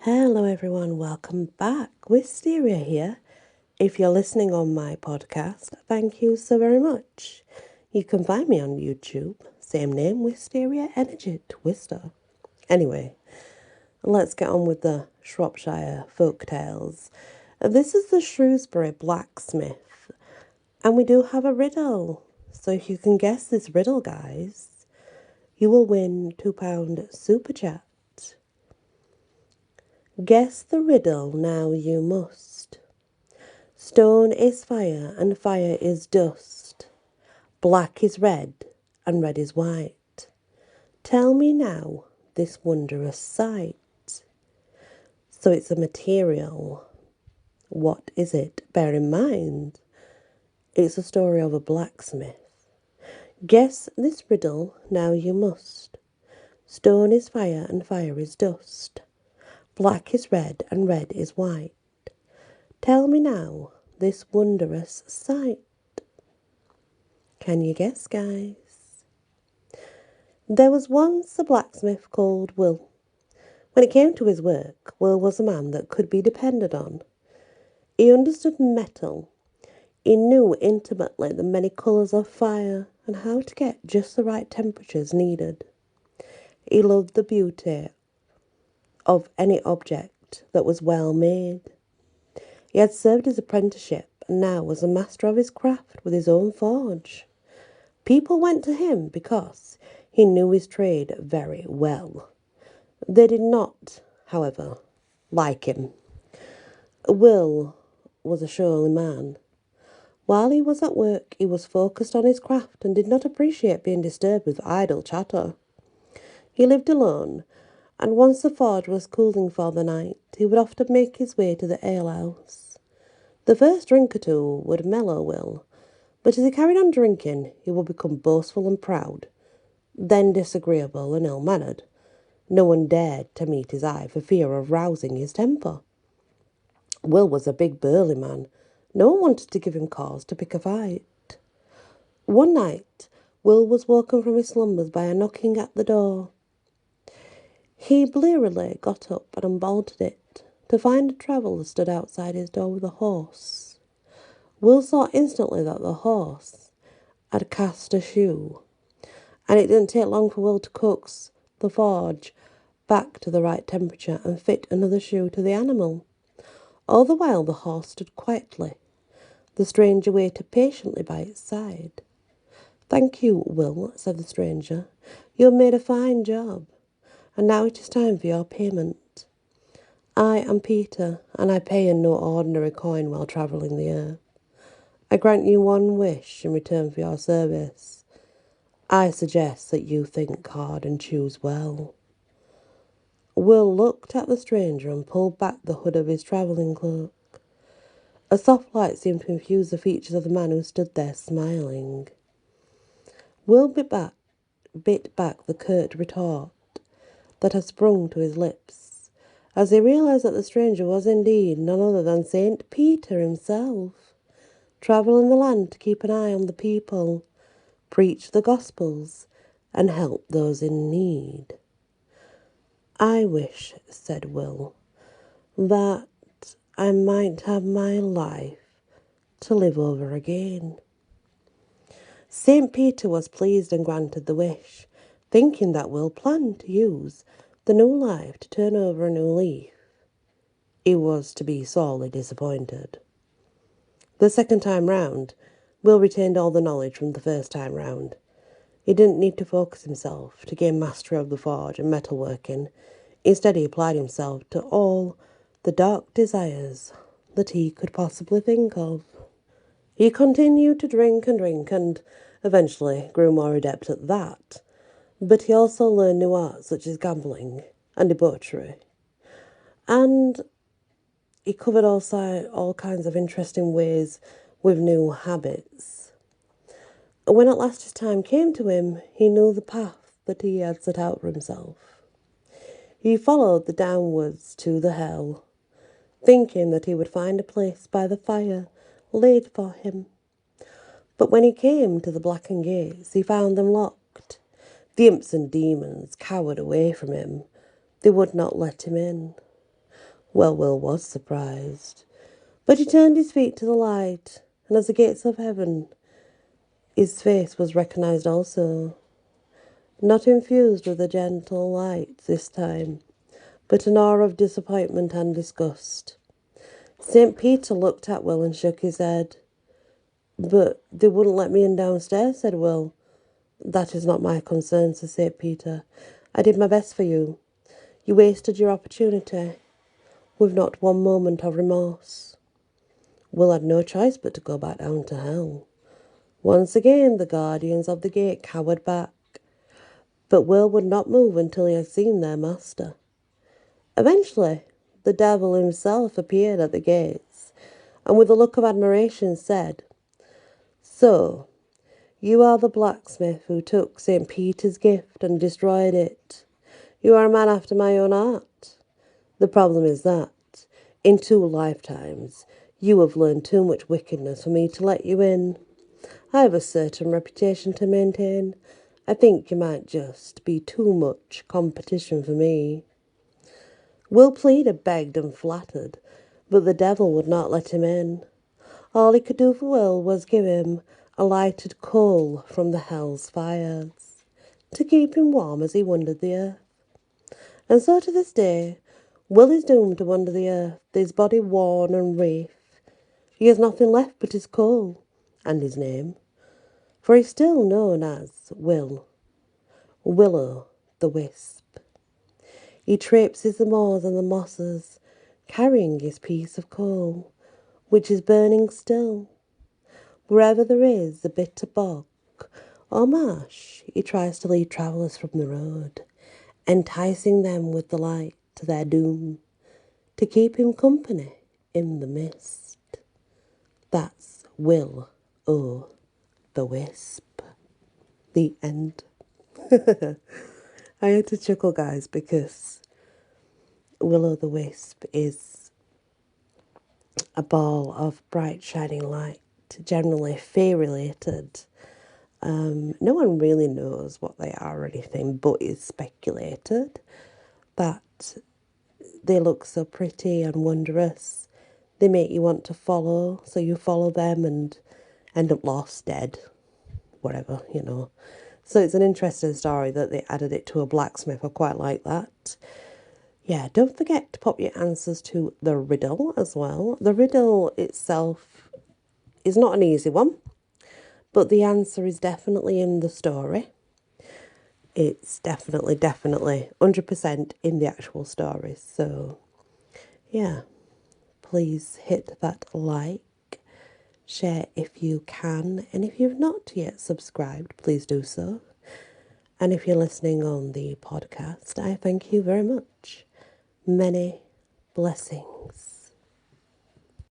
Hello everyone, welcome back. Wisteria here. If you're listening on my podcast, thank you so very much. You can find me on YouTube, same name, Wisteria Energy Twister. Anyway, let's get on with the Shropshire folk tales. This is the Shrewsbury Blacksmith, and we do have a riddle. So if you can guess this riddle, guys, you will win £2 super chat. Guess the riddle now you must. Stone is fire and fire is dust. Black is red and red is white. Tell me now this wondrous sight. So it's a material. What is it? Bear in mind, it's a story of a blacksmith. Guess this riddle now you must. Stone is fire and fire is dust. Black is red and red is white. Tell me now this wondrous sight. Can you guess, guys? There was once a blacksmith called Will. When it came to his work, Will was a man that could be depended on. He understood metal. He knew intimately the many colours of fire and how to get just the right temperatures needed. He loved the beauty of any object that was well made. He had served his apprenticeship and now was a master of his craft with his own forge. People went to him because he knew his trade very well. They did not, however, like him. Will was a surely man. While he was at work, he was focused on his craft and did not appreciate being disturbed with idle chatter. He lived alone, and once the forge was cooling for the night, he would often make his way to the alehouse. The first drink or two would mellow Will, but as he carried on drinking, he would become boastful and proud, then disagreeable and ill-mannered. No one dared to meet his eye for fear of rousing his temper. Will was a big burly man. No one wanted to give him cause to pick a fight. One night, Will was woken from his slumbers by a knocking at the door. He blearily got up and unbolted it, to find a traveller stood outside his door with a horse. Will saw instantly that the horse had cast a shoe, and it didn't take long for Will to coax the forge back to the right temperature and fit another shoe to the animal. All the while the horse stood quietly. The stranger waited patiently by its side. "Thank you, Will," said the stranger. "You have made a fine job, and now it is time for your payment. I am Peter, and I pay in no ordinary coin while travelling the earth. I grant you one wish in return for your service. I suggest that you think hard and choose well." Will looked at the stranger and pulled back the hood of his travelling cloak. A soft light seemed to infuse the features of the man who stood there smiling. Will bit back the curt retort that had sprung to his lips, as he realised that the stranger was indeed none other than Saint Peter himself, travelling the land to keep an eye on the people, preach the Gospels, and help those in need. "I wish," said Will, "that I might have my life to live over again." St. Peter was pleased and granted the wish, thinking that Will planned to use the new life to turn over a new leaf. He was to be sorely disappointed. The second time round, Will retained all the knowledge from the first time round. He didn't need to focus himself to gain mastery of the forge and metalworking. Instead, he applied himself to all the dark desires that he could possibly think of. He continued to drink and eventually grew more adept at that. But he also learned new arts such as gambling and debauchery. And he covered all kinds of interesting ways with new habits. When at last his time came to him, he knew the path that he had set out for himself. He followed the downwards to the hell, thinking that he would find a place by the fire laid for him. But when he came to the blackened gates, he found them locked. The imps and demons cowered away from him. They would not let him in. Well, Will was surprised, but he turned his feet to the light, and as the gates of heaven, his face was recognised also, not infused with a gentle light this time, but an aura of disappointment and disgust. St. Peter looked at Will and shook his head. "But they wouldn't let me in downstairs," said Will. "That is not my concern," said St. Peter. "I did my best for you. You wasted your opportunity, with not one moment of remorse." Will had no choice but to go back down to hell. Once again, the guardians of the gate cowered back, but Will would not move until he had seen their master. Eventually, the devil himself appeared at the gates, and with a look of admiration said, "So, you are the blacksmith who took St. Peter's gift and destroyed it. You are a man after my own heart. The problem is that, in 2 lifetimes, you have learned too much wickedness for me to let you in. I have a certain reputation to maintain. I think you might just be too much competition for me." Will pleaded, begged and flattered, but the devil would not let him in. All he could do for Will was give him a lighted coal from the hell's fires, to keep him warm as he wandered the earth. And so to this day, Will is doomed to wander the earth, his body worn and wreath. He has nothing left but his coal, and his name, for he's still known as Willow the Wisp. He traipses the moors and the mosses, carrying his piece of coal, which is burning still. Wherever there is a bit of bog or marsh, he tries to lead travellers from the road, enticing them with the light to their doom, to keep him company in the mist. That's Will o' the Wisp. The end. I had to chuckle, guys, because Will o' the Wisp is a ball of bright shining light, generally fairy-related. No one really knows what they are or anything, but it's speculated that they look so pretty and wondrous. They make you want to follow, so you follow them and end up lost, dead, whatever. So it's an interesting story that they added it to a blacksmith. I quite like that. Yeah, don't forget to pop your answers to the riddle as well. The riddle itself is not an easy one, but the answer is definitely in the story. It's definitely 100% in the actual story. So, yeah, please hit that like, share if you can, and if you've not yet subscribed, please do so. And if you're listening on the podcast, I thank you very much. Many blessings.